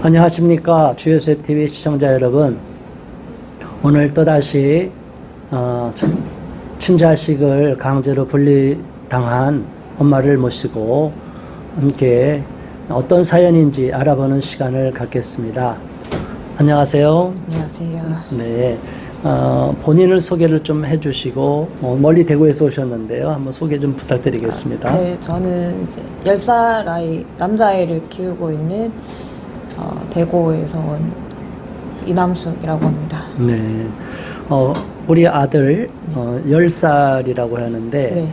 안녕하십니까. 주요셉TV 시청자 여러분. 오늘 또다시 친자식을 강제로 분리당한 엄마를 모시고 함께 어떤 사연인지 알아보는 시간을 갖겠습니다. 안녕하세요. 안녕하세요. 네. 본인을 소개를 좀 해주시고 멀리 대구에서 오셨는데요. 한번 소개 좀 부탁드리겠습니다. 네, 저는 이제 10살 아이, 남자아이를 키우고 있는 대구에서 온 이남숙이라고 합니다. 네. 우리 아들 10살이라고 하는데 네.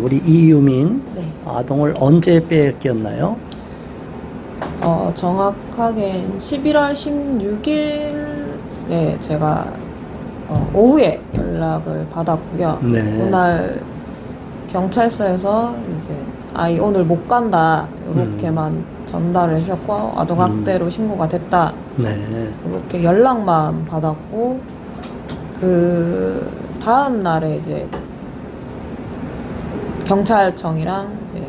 우리 이유민 네. 아동을 언제 뺏겼나요? 정확하게 11월 16일에 제가 오후에 연락을 받았고요. 네. 그날 경찰서에서 이제 아이 오늘 못 간다 이렇게만 전달을 해주셨고 아동학대로 신고가 됐다 네. 이렇게 연락만 받았고 그 다음 날에 이제 경찰청이랑 이제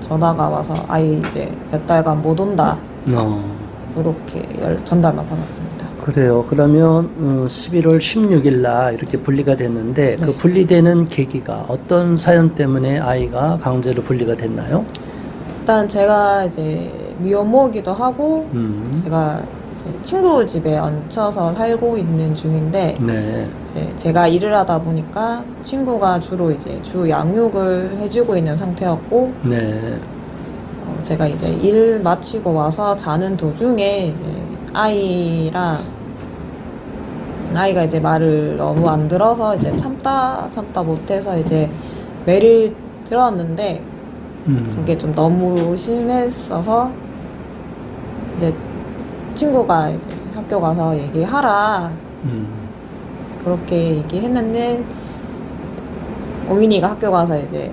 전화가 와서 아이 이제 몇 달간 못 온다 이렇게 전달만 받았습니다. 그래요. 그러면 11월 16일 날 이렇게 분리가 됐는데 그 분리되는 계기가 어떤 사연 때문에 아이가 강제로 분리가 됐나요? 일단 제가 이제 미혼모이기도 하고 제가 이제 친구 집에 얹혀서 살고 있는 중인데 네. 이제 제가 일을 하다 보니까 친구가 주로 이제 주 양육을 해주고 있는 상태였고 네. 제가 이제 일 마치고 와서 자는 도중에 이제 아이가 이제 말을 너무 안 들어서 이제 참다 못해서 이제 매를 들었는데 그게 좀 너무 심했어서 이제 친구가 이제 학교 가서 얘기하라 그렇게 얘기했는데 오민이가 학교 가서 이제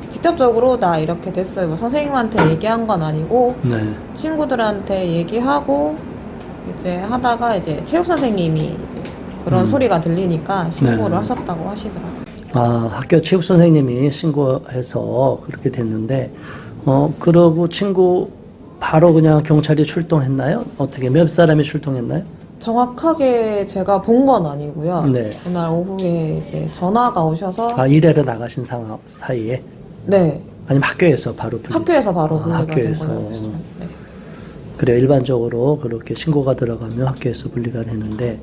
직접적으로 나 이렇게 됐어요. 뭐 선생님한테 얘기한 건 아니고 네. 친구들한테 얘기하고 이제 하다가 이제 체육 선생님이 이제 그런 소리가 들리니까 신고를 네. 하셨다고 하시더라고요. 학교 체육 선생님이 신고해서 그렇게 됐는데 그러고 친구 바로 그냥 경찰이 출동했나요? 어떻게 몇 사람이 출동했나요? 정확하게 제가 본 건 아니고요. 네. 그날 오후에 이제 전화가 오셔서 일하러 나가신 상황 사이에? 네. 아니면 학교에서 바로 학교에서 바로 분리가 된 학교에서. 걸로 알고 네. 그래요. 일반적으로 그렇게 신고가 들어가면 학교에서 분리가 되는데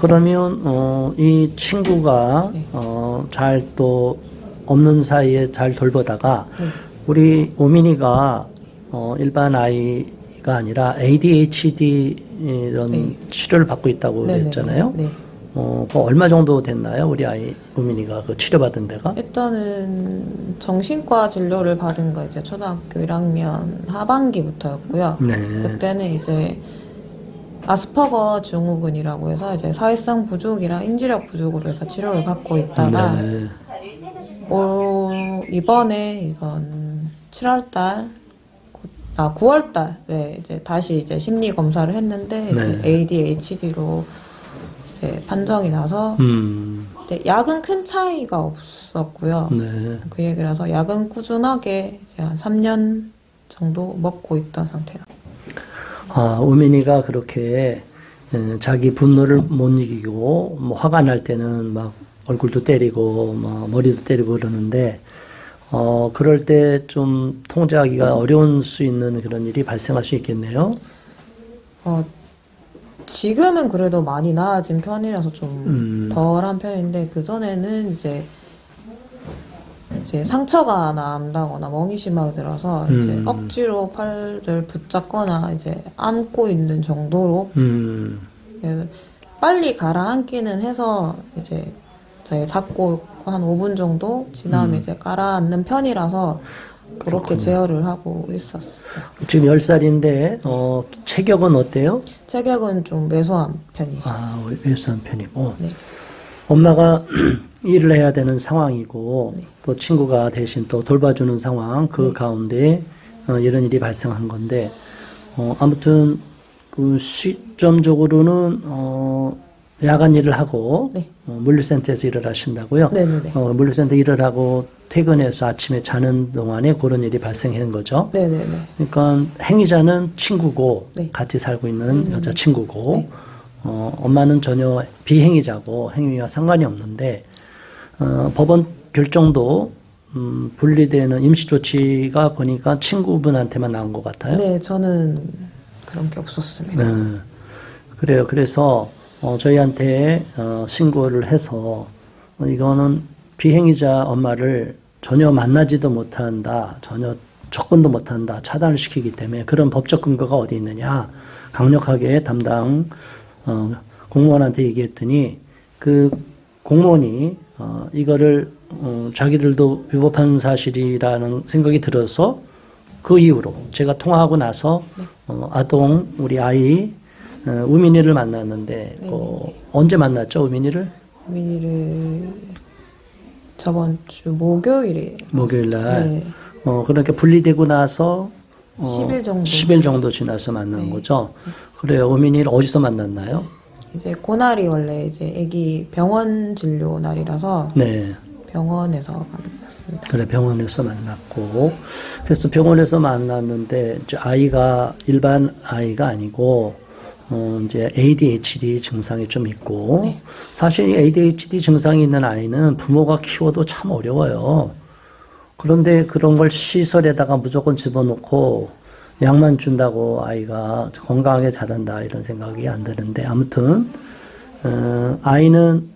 그러면 이 친구가 네. 잘 또 없는 사이에 잘 돌보다가 네. 우리 오민이가 일반 아이가 아니라 ADHD 이런 네. 치료를 받고 있다고 네네네. 그랬잖아요. 네. 얼마 정도 됐나요? 우리 아이 오민이가 그 치료받은 데가? 일단은 정신과 진료를 받은 거 이제 초등학교 1학년 하반기부터였고요. 네. 그때는 이제 아스퍼거 증후군이라고 해서 이제 사회성 부족이랑 인지력 부족으로 해서 치료를 받고 있다가 네. 이번 7월달 9월달에 이제 다시 이제 심리 검사를 했는데 이제 네. ADHD로 이제 판정이 나서 근데 약은 큰 차이가 없었고요. 네. 그 얘기를 해서 약은 꾸준하게 이제 한 3년 정도 먹고 있던 상태다. 우민이가 그렇게 자기 분노를 못 이기고 뭐 화가 날 때는 막 얼굴도 때리고 막 머리도 때리고 그러는데 그럴 때 좀 통제하기가 어려울 수 있는 그런 일이 발생할 수 있겠네요. 지금은 그래도 많이 나아진 편이라서 좀 덜한 편인데 그전에는 이제 상처가 난다거나 멍이 심하게 들어서 이제 억지로 팔을 붙잡거나 이제 안고 있는 정도로 그래서 빨리 가라앉기는 해서 이제 저희 잡고 한 5분 정도 지나면 이제 가라앉는 편이라서 그렇게 제어를 하고 있었어요. 지금 10살인데 체격은 어때요? 체격은 좀 왜소한 편이에요. 왜소한 편이고. 네. 엄마가 일을 해야 되는 상황이고 네. 또 친구가 대신 또 돌봐주는 상황 그 가운데 이런 일이 발생한 건데 아무튼 그 시점적으로는 야간 일을 하고 네. 물류센터에서 일을 하신다고요? 네네네. 물류센터 일을 하고 퇴근해서 아침에 자는 동안에 그런 일이 발생한 거죠. 네네네. 그러니까 행위자는 친구고 네. 같이 살고 있는 여자친구고 네. 엄마는 전혀 비행위자고 행위와 상관이 없는데 법원 결정도 분리되는 임시조치가 보니까 친구분한테만 나온 것 같아요. 네, 저는 그런 게 없었습니다. 네. 그래요. 그래서 저희한테 신고를 해서 이거는 비행위자 엄마를 전혀 만나지도 못한다, 전혀 접근도 못한다, 차단을 시키기 때문에 그런 법적 근거가 어디 있느냐 강력하게 담당 공무원한테 얘기했더니 그 공무원이 이거를 자기들도 위법한 사실이라는 생각이 들어서 그 이후로 제가 통화하고 나서 아동 우리 아이 우민이를 만났는데 언제 만났죠, 우민이를? 우민이를 저번 주 목요일에 목요일 날. 네. 그러니까 분리되고 나서 10일 정도. 10일 정도 지나서 만난 네. 거죠. 그래요. 우민이를 어디서 만났나요? 이제 그날이 원래 이제 아기 병원 진료 날이라서 네. 병원에서 만났습니다. 그래, 병원에서 만났고. 그래서 병원에서 만났는데, 이제 아이가 일반 아이가 아니고, 이제 ADHD 증상이 좀 있고, 네. 사실 이 ADHD 증상이 있는 아이는 부모가 키워도 참 어려워요. 그런데 그런 걸 시설에다가 무조건 집어넣고, 약만 준다고 아이가 건강하게 자란다, 이런 생각이 안 드는데, 아무튼, 아이는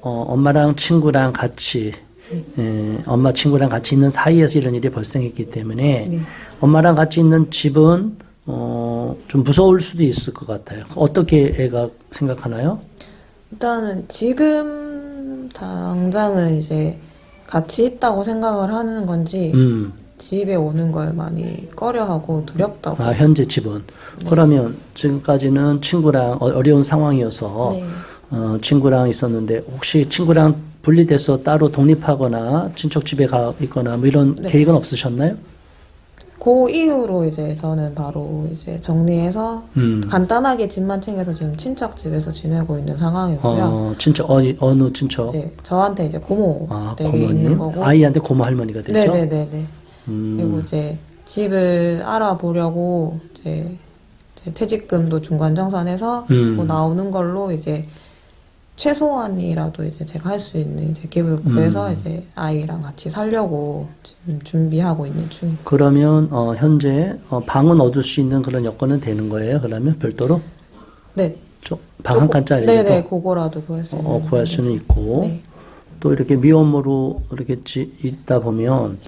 엄마랑 친구랑 같이 엄마 친구랑 같이 있는 사이에서 이런 일이 발생했기 때문에 네. 엄마랑 같이 있는 집은 좀 무서울 수도 있을 것 같아요. 어떻게 애가 생각하나요? 일단은 지금 당장은 이제 같이 있다고 생각을 하는 건지 집에 오는 걸 많이 꺼려하고 두렵다고. 현재 집은. 그러면 지금까지는 친구랑 어려운 상황이어서 네. 친구랑 있었는데 혹시 친구랑 분리돼서 따로 독립하거나 친척 집에 가 있거나 뭐 이런 계획은 없으셨나요? 그 이후로 이제 저는 바로 이제 정리해서 간단하게 집만 챙겨서 지금 친척 집에서 지내고 있는 상황이고요. 친척 어느 친척? 이제 저한테 이제 고모 댁에 고모님. 있는 거고. 아이한테 고모 할머니가 되죠? 네네네네. 그리고 이제 집을 알아보려고 이제 퇴직금도 중간정산해서 뭐 나오는 걸로 이제 최소한이라도 이제 제가 할 수 있는 이제 기부를 구해서 이제 아이랑 같이 살려고 지금 준비하고 있는 중입니다. 그러면 현재 방은 얻을 수 있는 그런 여건은 되는 거예요? 그러면 별도로? 네. 방 한 칸짜리라도 네네, 그거라도 구할 수 있는. 구할 수는 있고 네. 또 이렇게 미혼모로 이렇게 있다 보면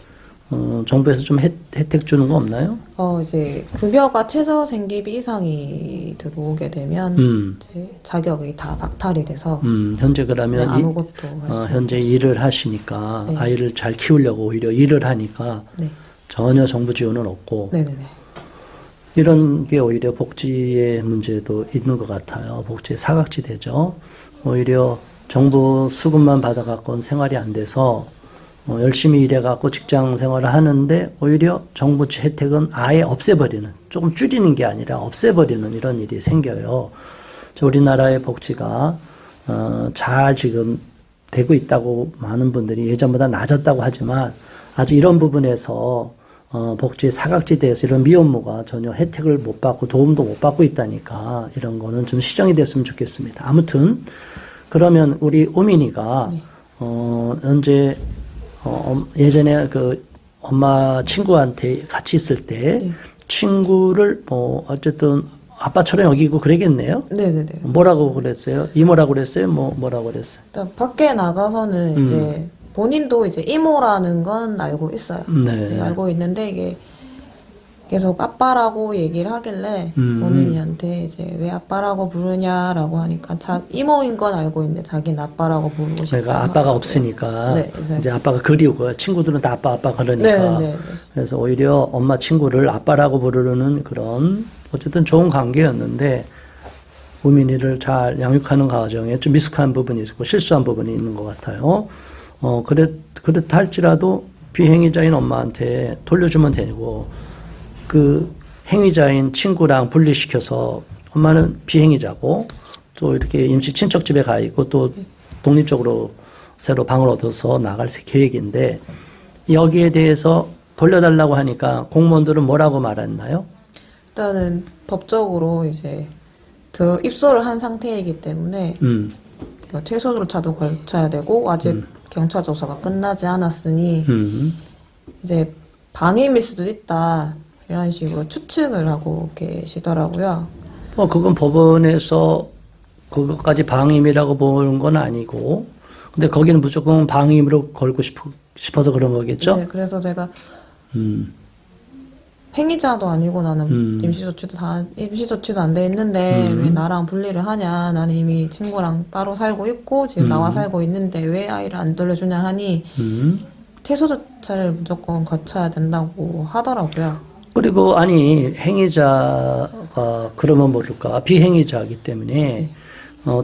정부에서 좀 혜택 주는 거 없나요? 이제 급여가 최저 생계비 이상이 들어오게 되면 이제 자격이 다 박탈이 돼서 현재 그러면 네, 아무것도 할 수 현재 일을 하시니까 네. 아이를 잘 키우려고 오히려 일을 하니까 네. 전혀 정부 지원은 없고 네네네. 이런 게 오히려 복지의 문제도 있는 것 같아요. 복지의 사각지대죠. 오히려 정부 수급만 받아갖고는 생활이 안 돼서 열심히 일해갖고 직장 생활을 하는데 오히려 정부 혜택은 아예 없애버리는, 조금 줄이는 게 아니라 없애버리는 이런 일이 생겨요. 우리나라의 복지가 잘 지금 되고 있다고 많은 분들이 예전보다 낮았다고 하지만 아직 이런 부분에서 복지의 사각지대에서 이런 미혼모가 전혀 혜택을 못 받고 도움도 못 받고 있다니까 이런 거는 좀 시정이 됐으면 좋겠습니다. 아무튼 그러면 우리 오민이가 네. 현재 예전에 그 엄마 친구한테 같이 있을 때 네. 친구를 어쨌든 아빠처럼 여기고 그러겠네요. 네네네. 뭐라고 그랬어요? 이모라고 그랬어요? 뭐라고 그랬어요? 일단 밖에 나가서는 이제 본인도 이제 이모라는 건 알고 있어요. 네. 네, 알고 있는데 이게 계속 아빠라고 얘기를 하길래 어민이한테 이제 왜 아빠라고 부르냐라고 하니까 이모인 건 알고 있는데 자기는 아빠라고 부르고 싶다. 제가 아빠가 없으니까 네, 이제 아빠가 그리우고 친구들은 다 아빠 그러니까 네, 네, 네. 그래서 오히려 엄마 친구를 아빠라고 부르는 그런 어쨌든 좋은 관계였는데 우민이를 잘 양육하는 과정에 좀 미숙한 부분이 있고 실수한 부분이 있는 것 같아요. 그렇다 할지라도 비행위자인 엄마한테 돌려주면 되고 그 행위자인 친구랑 분리시켜서 엄마는 비행위자고 또 이렇게 임시 친척 집에 가 있고 또 독립적으로 새로 방을 얻어서 나갈 계획인데 여기에 대해서 돌려달라고 하니까 공무원들은 뭐라고 말했나요? 일단은 법적으로 이제 입소를 한 상태이기 때문에 퇴소 절차도 걸쳐야 되고 아직 경찰 조사가 끝나지 않았으니 이제 방임일 수도 있다 이런 식으로 추측을 하고 계시더라고요. 그건 법원에서 그것까지 방임이라고 보는 건 아니고, 근데 거기는 무조건 방임으로 걸고 싶어서 그런 거겠죠? 네, 그래서 제가 행위자도 아니고 나는 임시조치도 안 돼 있는데 왜 나랑 분리를 하냐? 나는 이미 친구랑 따로 살고 있고 지금 나와 살고 있는데 왜 아이를 안 돌려주냐 하니 퇴소 절차를 무조건 거쳐야 된다고 하더라고요. 그리고 아니 행위자가 그러면 모를까 비행위자이기 때문에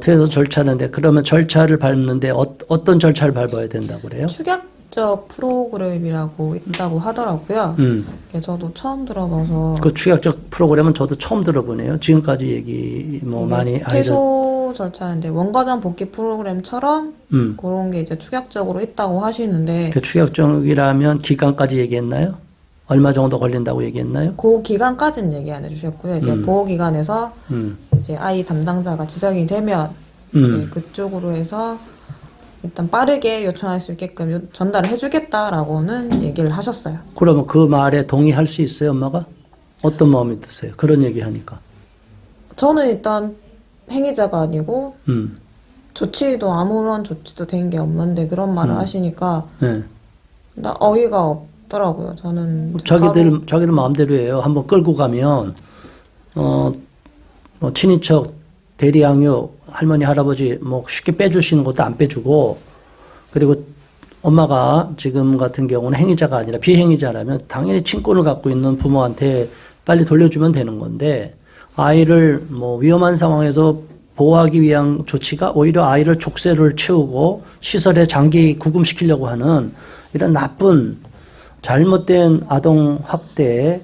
퇴소 절차는데 그러면 절차를 밟는데 어떤 절차를 밟아야 된다고 그래요? 축약적 프로그램이라고 있다고 하더라고요. 저도 처음 들어봐서 그 축약적 프로그램은 저도 처음 들어보네요. 지금까지 얘기 많이 퇴소 절차인데 원과장 복귀 프로그램처럼 그런 게 이제 축약적으로 있다고 하시는데 그 축약적이라면 기간까지 얘기했나요? 얼마 정도 걸린다고 얘기했나요? 그 기간까지는 얘기 안 해주셨고요. 이제 보호기관에서 이제 아이 담당자가 지정이 되면 이제 그쪽으로 해서 일단 빠르게 요청할 수 있게끔 전달을 해주겠다라고는 얘기를 하셨어요. 그러면 그 말에 동의할 수 있어요, 엄마가? 어떤 마음이 드세요? 그런 얘기 하니까. 저는 일단 행위자가 아니고 조치도 아무런 조치도 된 게 없는데 그런 말을 하시니까 네. 나 어이가 없더라고요. 저는 자기들 마음대로 해요. 한번 끌고 가면 친인척 대리양육 할머니 할아버지 쉽게 빼줄 수 있는 것도 안 빼주고, 그리고 엄마가 지금 같은 경우는 행위자가 아니라 비행위자라면 당연히 친권을 갖고 있는 부모한테 빨리 돌려주면 되는 건데, 아이를 위험한 상황에서 보호하기 위한 조치가 오히려 아이를 족쇄를 채우고 시설에 장기 구금시키려고 하는 이런 나쁜 잘못된 아동 학대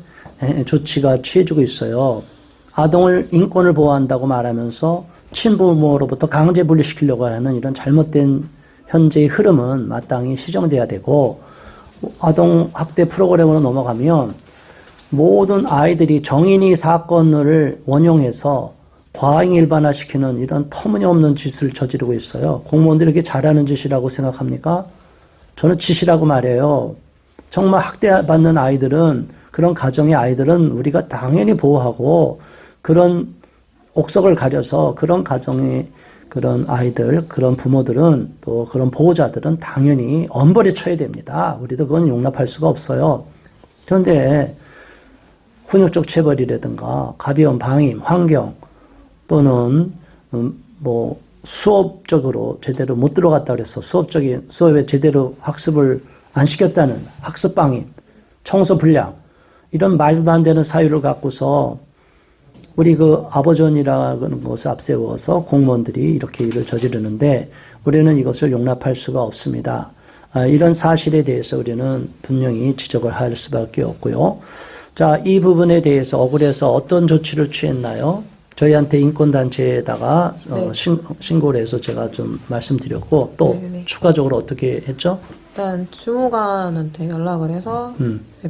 조치가 취해지고 있어요. 아동을 인권을 보호한다고 말하면서 친부모로부터 강제 분리시키려고 하는 이런 잘못된 현재의 흐름은 마땅히 시정돼야 되고, 아동 학대 프로그램으로 넘어가면 모든 아이들이 정인이 사건을 원용해서 과잉 일반화시키는 이런 터무니없는 짓을 저지르고 있어요. 공무원들이 이렇게 잘하는 짓이라고 생각합니까? 저는 짓이라고 말해요. 정말 학대받는 아이들은, 그런 가정의 아이들은 우리가 당연히 보호하고, 그런 옥석을 가려서 그런 가정의 그런 아이들, 그런 부모들은 또 그런 보호자들은 당연히 엄벌에 처해야 됩니다. 우리도 그건 용납할 수가 없어요. 그런데 훈육적 체벌이라든가 가벼운 방임, 환경 또는 수업적으로 제대로 못 들어갔다 그래서 수업에 제대로 학습을 안 시켰다는 학습 방임, 청소 불량, 이런 말도 안 되는 사유를 갖고서 우리 그 아버전이라는 것을 앞세워서 공무원들이 이렇게 일을 저지르는데 우리는 이것을 용납할 수가 없습니다. 이런 사실에 대해서 우리는 분명히 지적을 할 수밖에 없고요. 자, 이 부분에 대해서 억울해서 어떤 조치를 취했나요? 저희한테 인권단체에다가 네. 신고를 해서 제가 좀 말씀드렸고, 또 네네. 추가적으로 어떻게 했죠? 일단 주무관한테 연락을 해서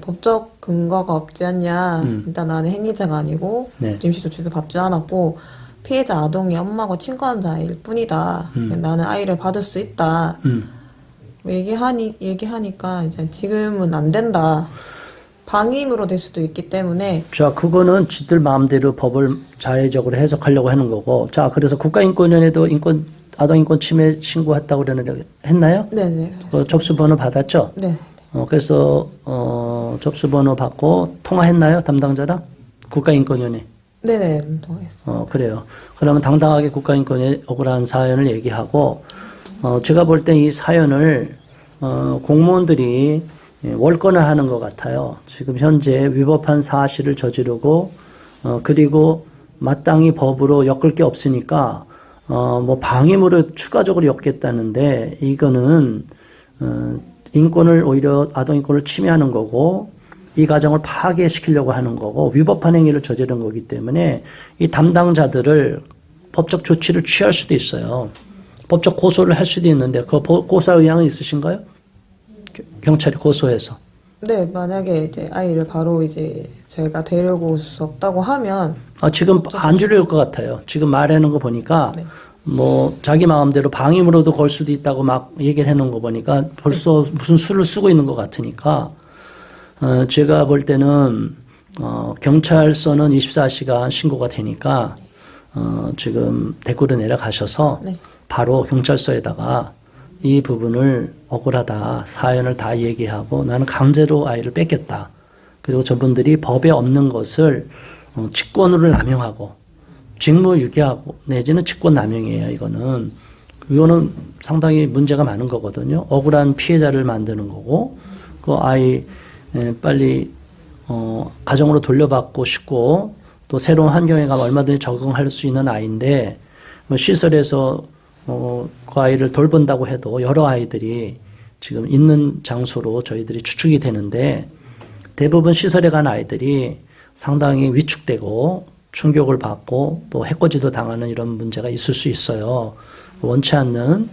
법적 근거가 없지 않냐. 일단 나는 행위자가 아니고 네. 임시조치도 받지 않았고 피해자 아동이 엄마고 친권자일 뿐이다. 나는 아이를 받을 수 있다. 얘기하니까 이제 지금은 안 된다. 방임으로 될 수도 있기 때문에. 자, 그거는 지들 마음대로 법을 자의적으로 해석하려고 하는 거고. 자, 그래서 국가인권위원회도 아동인권 침해 신고했다고 그러는데 했나요? 네네. 접수번호 받았죠? 네. 그래서 접수번호 받고 통화했나요? 담당자랑? 국가인권위원회. 네네. 통화했어요. 그래요. 그러면 당당하게 국가인권위에 억울한 사연을 얘기하고, 제가 볼 때 이 사연을 공무원들이 월권을 하는 것 같아요. 지금 현재 위법한 사실을 저지르고, 그리고 마땅히 법으로 엮을 게 없으니까 방임으로 추가적으로 엮겠다는데, 이거는 인권을 오히려 아동인권을 침해하는 거고, 이 가정을 파괴시키려고 하는 거고, 위법한 행위를 저지른 거기 때문에 이 담당자들을 법적 조치를 취할 수도 있어요. 법적 고소를 할 수도 있는데 그 고소 의향은 있으신가요? 경찰이 고소해서. 네, 만약에 이제 아이를 바로 이제 저희가 데려올 수 없다고 하면 지금 안 주려울 것 같아요. 지금 말하는 거 보니까 네. 뭐 자기 마음대로 방임으로도 걸 수도 있다고 막 얘기를 해놓은 거 보니까 벌써 무슨 수를 쓰고 있는 것 같으니까 제가 볼 때는 경찰서는 24시간 신고가 되니까 지금 대구로 내려가셔서 네. 바로 경찰서에다가 이 부분을 억울하다 사연을 다 얘기하고 나는 강제로 아이를 뺏겼다. 그리고 저분들이 법에 없는 것을 직권으로 남용하고 직무유기하고 내지는 직권남용이에요. 이거는 상당히 문제가 많은 거거든요. 억울한 피해자를 만드는 거고 그 아이 빨리 가정으로 돌려받고 싶고 또 새로운 환경에 가면 얼마든지 적응할 수 있는 아이인데 뭐 시설에서 그 아이를 돌본다고 해도 여러 아이들이 지금 있는 장소로 저희들이 추측이 되는데 대부분 시설에 간 아이들이 상당히 위축되고 충격을 받고 또 해코지도 당하는 이런 문제가 있을 수 있어요. 원치 않는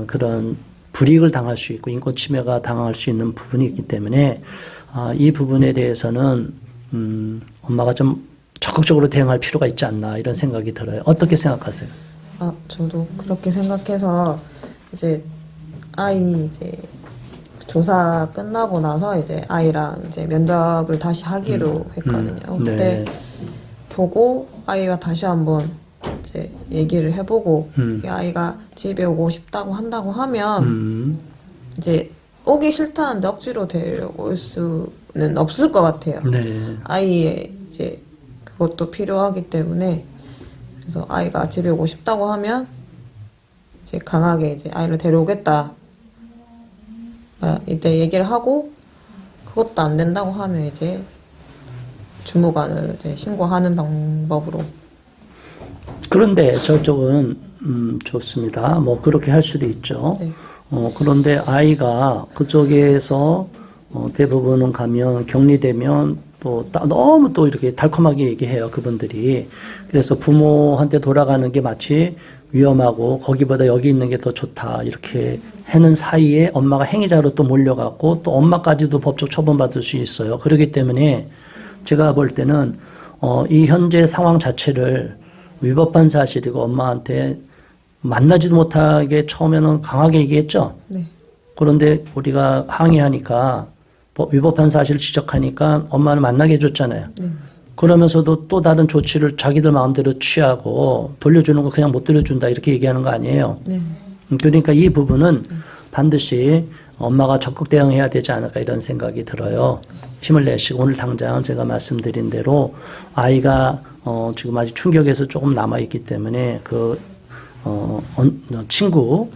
그런 불이익을 당할 수 있고 인권 침해가 당할 수 있는 부분이 있기 때문에 이 부분에 대해서는 엄마가 좀 적극적으로 대응할 필요가 있지 않나 이런 생각이 들어요. 어떻게 생각하세요? 저도 그렇게 생각해서 이제 아이 이제 조사 끝나고 나서 이제 아이랑 이제 면접을 다시 하기로 했거든요. 네. 그때 보고 아이와 다시 한번 이제 얘기를 해보고 이 아이가 집에 오고 싶다고 한다고 하면 이제 오기 싫다는데 억지로 데려올 수는 없을 것 같아요. 네. 아이의 이제 그것도 필요하기 때문에 그래서 아이가 집에 오고 싶다고 하면 이제 강하게 이제 아이를 데려오겠다. 이때 얘기를 하고 그것도 안 된다고 하면 이제 주무관을 이제 신고하는 방법으로. 그런데 저쪽은 좋습니다. 뭐 그렇게 할 수도 있죠. 네. 그런데 아이가 그쪽에서 대부분은 가면 격리되면 또 너무 또 이렇게 달콤하게 얘기해요. 그분들이. 그래서 부모한테 돌아가는 게 마치 위험하고 거기보다 여기 있는 게 더 좋다 이렇게 하는 사이에 엄마가 행위자로 또 몰려갔고 또 엄마까지도 법적 처분받을 수 있어요. 그렇기 때문에 제가 볼 때는 이 현재 상황 자체를 위법한 사실이고 엄마한테 만나지도 못하게 처음에는 강하게 얘기했죠. 네. 그런데 우리가 항의하니까 위법한 사실을 지적하니까 엄마를 만나게 해줬잖아요. 네. 그러면서도 또 다른 조치를 자기들 마음대로 취하고 돌려주는 거 그냥 못 돌려준다 이렇게 얘기하는 거 아니에요. 네. 그러니까 이 부분은 반드시 엄마가 적극 대응해야 되지 않을까 이런 생각이 들어요. 힘을 내시고 오늘 당장 제가 말씀드린 대로 아이가 지금 아직 충격에서 조금 남아있기 때문에 친구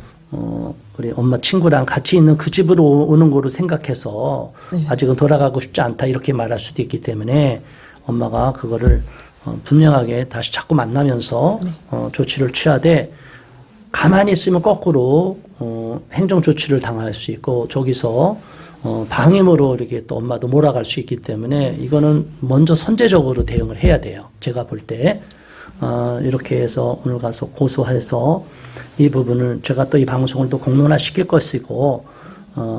우리 엄마 친구랑 같이 있는 그 집으로 오는 거로 생각해서 네. 아직은 돌아가고 싶지 않다 이렇게 말할 수도 있기 때문에 엄마가 그거를 분명하게 다시 자꾸 만나면서 조치를 취하되 가만히 있으면 거꾸로 행정 조치를 당할 수 있고 저기서 방임으로 이렇게 또 엄마도 몰아갈 수 있기 때문에 이거는 먼저 선제적으로 대응을 해야 돼요. 제가 볼 때. 이렇게 해서 오늘 가서 고소해서 이 부분을 제가 또 이 방송을 또 공론화 시킬 것이고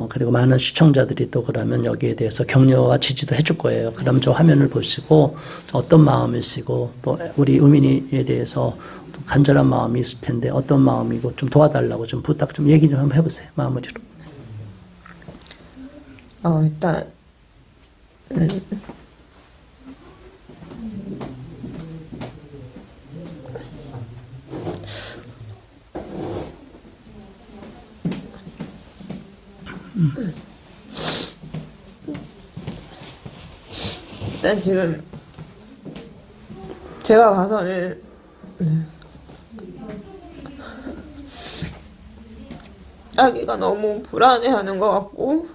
그리고 많은 시청자들이 또 그러면 여기에 대해서 격려와 지지도 해줄 거예요. 그럼 저 화면을 보시고 어떤 마음이시고 또 우리 의민이에 대해서 또 간절한 마음이 있을 텐데 어떤 마음이고 좀 도와달라고 좀 부탁 좀 얘기 좀 한번 해보세요. 마무리로. 일단 일단 지금 제가 봐서는 아기가 너무 불안해하는 것 같고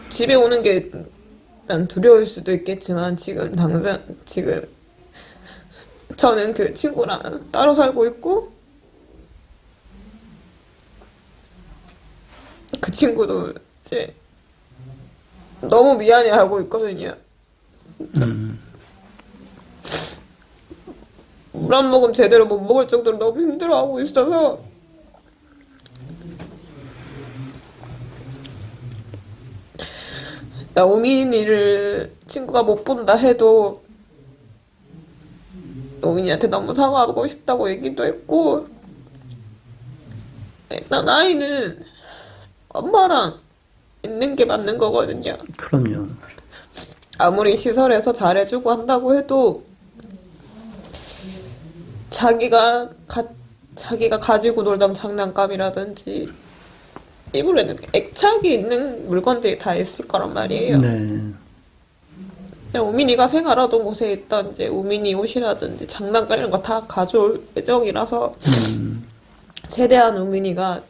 집에 오는 게 일단 두려울 수도 있겠지만 지금 저는 그 친구랑 따로 살고 있고 그 친구도 이제 너무 미안해하고 있거든요. 물 한 모금 제대로 못 먹을 정도로 너무 힘들어하고 있어서 나 우민이를 친구가 못 본다 해도 우민이한테 너무 사과하고 싶다고 얘기도 했고, 일단 아이는 엄마랑 있는 게 맞는 거거든요. 그럼요. 아무리 시설에서 잘해주고 한다고 해도 자기가 가지고 놀던 장난감이라든지 이불에는 애착이 있는 물건들이 다 있을 거란 말이에요. 네. 그냥 우민이가 생활하던 곳에 있던 이제 우민이 옷이라든지 장난감 이런 거 다 가져올 예정이라서 최대한 우민이가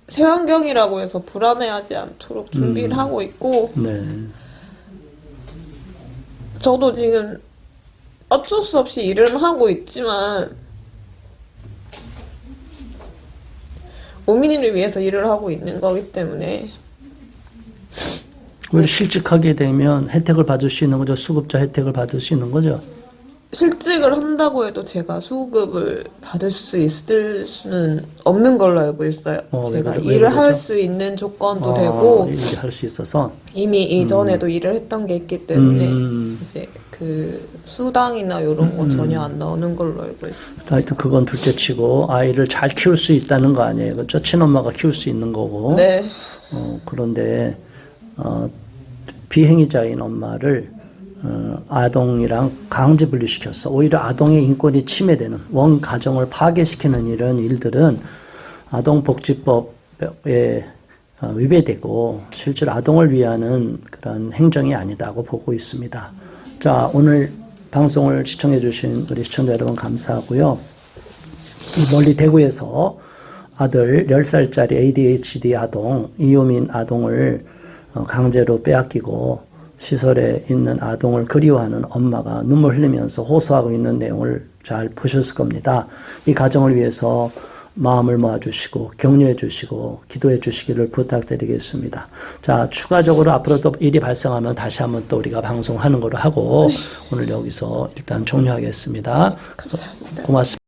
새 환경이라고 해서 불안해하지 않도록 준비를 하고 있고, 네. 저도 지금 어쩔 수 없이 일을 하고 있지만 우민이를 위해서 일을 하고 있는 거기 때문에 왜 실직하게 되면 혜택을 받을 수 있는 거죠? 수급자 혜택을 받을 수 있는 거죠? 실직을 한다고 해도 제가 수급을 받을 수 있을 수는 없는 걸로 알고 있어요. 제가 왜 일을 할 그러죠? 수 있는 조건도 되고 일할 수 있어서. 이미 이전에도 일을 했던 게 있기 때문에 이제 그 수당이나 이런 거 전혀 안 나오는 걸로 알고 있어요. 하여튼 그건 둘째치고 아이를 잘 키울 수 있다는 거 아니에요. 그렇죠? 친엄마가 키울 수 있는 거고. 네. 그런데 비행위자인 엄마를 아동이랑 강제 분리시켰어. 오히려 아동의 인권이 침해되는 원 가정을 파괴시키는 이런 일들은 아동복지법에 위배되고 실제로 아동을 위하는 그런 행정이 아니다고 보고 있습니다. 자, 오늘 방송을 시청해 주신 우리 시청자 여러분 감사하고요. 이 멀리 대구에서 아들 10살짜리 ADHD 아동, 이유민 아동을 강제로 빼앗기고 시설에 있는 아동을 그리워하는 엄마가 눈물 흘리면서 호소하고 있는 내용을 잘 보셨을 겁니다. 이 가정을 위해서 마음을 모아주시고 격려해 주시고 기도해 주시기를 부탁드리겠습니다. 자, 추가적으로 앞으로 또 일이 발생하면 다시 한번 또 우리가 방송하는 걸로 하고 오늘 여기서 일단 종료하겠습니다. 감사합니다. 고맙습니다.